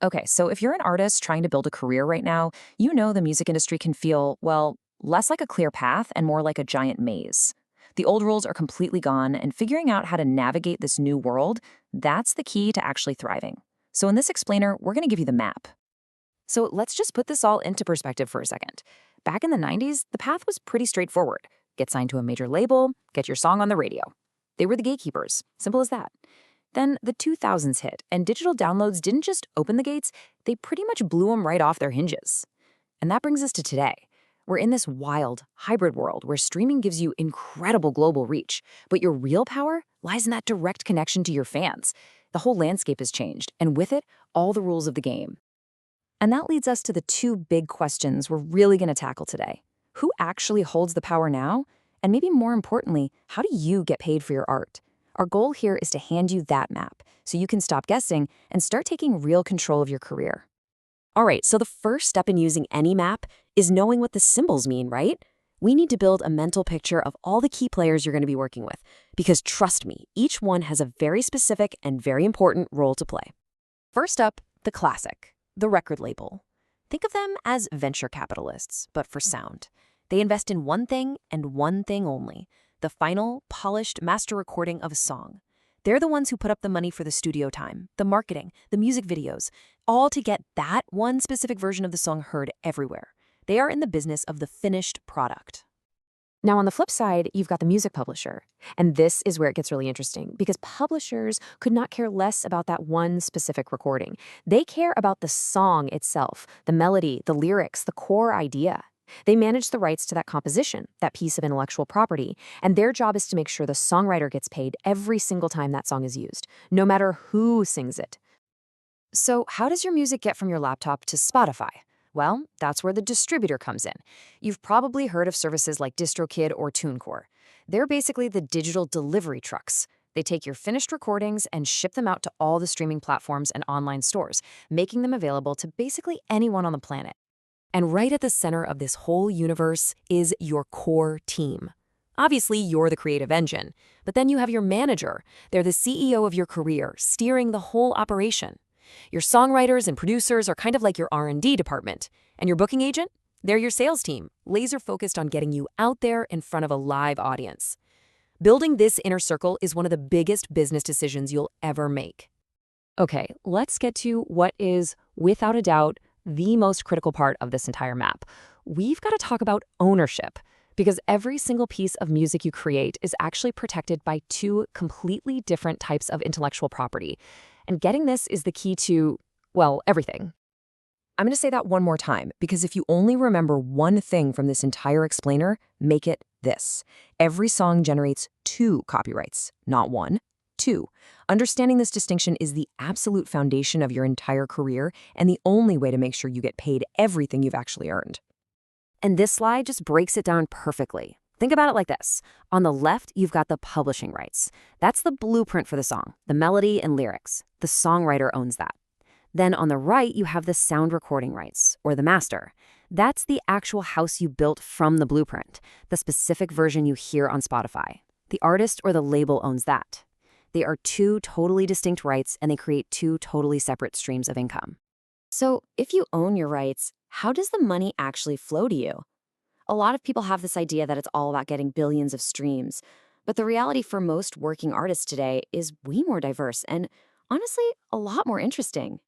Okay, so if you're an artist trying to build a career right now, you know the music industry can feel, well, less like a clear path and more like a giant maze. The old rules are completely gone, and figuring out how to navigate this new world, that's the key to actually thriving. So in this explainer, we're going to give you the map. So let's just put this all into perspective for a second. Back in the 90s, the path was pretty straightforward. Get signed to a major label, get your song on the radio. They were the gatekeepers. Simple as that. Then the 2000s hit, and digital downloads didn't just open the gates, they pretty much blew them right off their hinges. And that brings us to today. We're in this wild, hybrid world where streaming gives you incredible global reach, but your real power lies in that direct connection to your fans. The whole landscape has changed, and with it, all the rules of the game. And that leads us to the two big questions we're really going to tackle today. Who actually holds the power now? And maybe more importantly, how do you get paid for your art? Our goal here is to hand you that map so you can stop guessing and start taking real control of your career. All right, so the first step in using any map is knowing what the symbols mean, right? We need to build a mental picture of all the key players you're going to be working with, because trust me, each one has a very specific and very important role to play. First up, the classic, the record label. Think of them as venture capitalists, but for sound. They invest in one thing and one thing only: the final, polished master recording of a song. They're the ones who put up the money for the studio time, the marketing, the music videos, all to get that one specific version of the song heard everywhere. They are in the business of the finished product. Now, on the flip side, you've got the music publisher. And this is where it gets really interesting, because publishers could not care less about that one specific recording. They care about the song itself, the melody, the lyrics, the core idea. They manage the rights to that composition, that piece of intellectual property, and their job is to make sure the songwriter gets paid every single time that song is used, no matter who sings it. So how does your music get from your laptop to Spotify? Well, that's where the distributor comes in. You've probably heard of services like DistroKid or TuneCore. They're basically the digital delivery trucks. They take your finished recordings and ship them out to all the streaming platforms and online stores, making them available to basically anyone on the planet. And right at the center of this whole universe is your core team. Obviously, you're the creative engine, but then you have your manager. They're the CEO of your career, steering the whole operation. Your songwriters and producers are kind of like your R&D department. And your booking agent? They're your sales team, laser focused on getting you out there in front of a live audience. Building this inner circle is one of the biggest business decisions you'll ever make. Okay, let's get to what is, without a doubt, the most critical part of this entire map. We've got to talk about ownership, because every single piece of music you create is actually protected by two completely different types of intellectual property. And getting this is the key to, well, everything. I'm going to say that one more time, because if you only remember one thing from this entire explainer, make it this. Every song generates two copyrights, not one. Two, understanding this distinction is the absolute foundation of your entire career and the only way to make sure you get paid everything you've actually earned. And this slide just breaks it down perfectly. Think about it like this. On the left, you've got the publishing rights. That's the blueprint for the song, the melody and lyrics. The songwriter owns that. Then on the right, you have the sound recording rights, or the master. That's the actual house you built from the blueprint, the specific version you hear on Spotify. The artist or the label owns that. They are two totally distinct rights, and they create two totally separate streams of income. So if you own your rights, how does the money actually flow to you? A lot of people have this idea that it's all about getting billions of streams, but the reality for most working artists today is way more diverse and, honestly, a lot more interesting.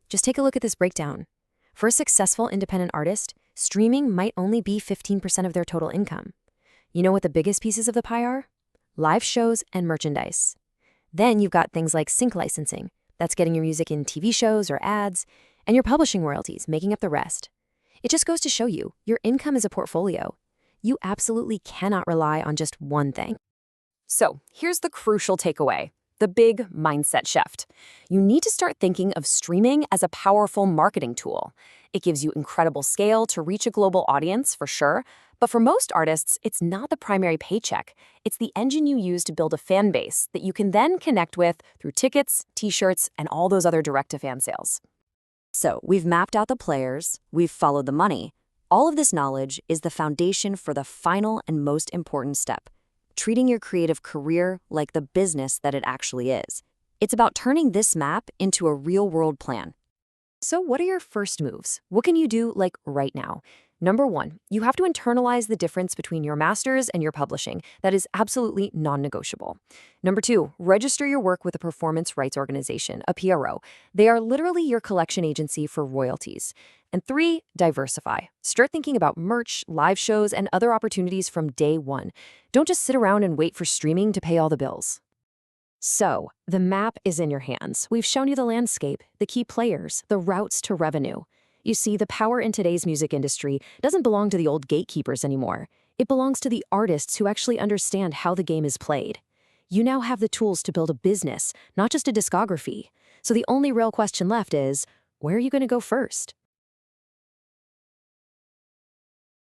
Just take a look at this breakdown. For a successful independent artist, streaming might only be 15% of their total income. You know what the biggest pieces of the pie are? Live shows and merchandise. Then you've got things like sync licensing. That's getting your music in TV shows or ads, and your publishing royalties making up the rest. It just goes to show you, your income is a portfolio. You absolutely cannot rely on just one thing. So here's the crucial takeaway, the big mindset shift. You need to start thinking of streaming as a powerful marketing tool. It gives you incredible scale to reach a global audience, for sure, but for most artists, it's not the primary paycheck. It's the engine you use to build a fan base that you can then connect with through tickets, t-shirts, and all those other direct-to-fan sales. So we've mapped out the players, we've followed the money. All of this knowledge is the foundation for the final and most important step, treating your creative career like the business that it actually is. It's about turning this map into a real-world plan. So, what are your first moves? What can you do like right now? Number one, you have to internalize the difference between your masters and your publishing. That is absolutely non negotiable. Number two, register your work with a performance rights organization, a PRO. They are literally your collection agency for royalties. And three, diversify. Start thinking about merch, live shows, and other opportunities from day one. Don't just sit around and wait for streaming to pay all the bills. So, the map is in your hands. We've shown you the landscape, the key players, the routes to revenue. You see, the power in today's music industry doesn't belong to the old gatekeepers anymore. It belongs to the artists who actually understand how the game is played. You now have the tools to build a business, not just a discography. So the only real question left is, where are you going to go first?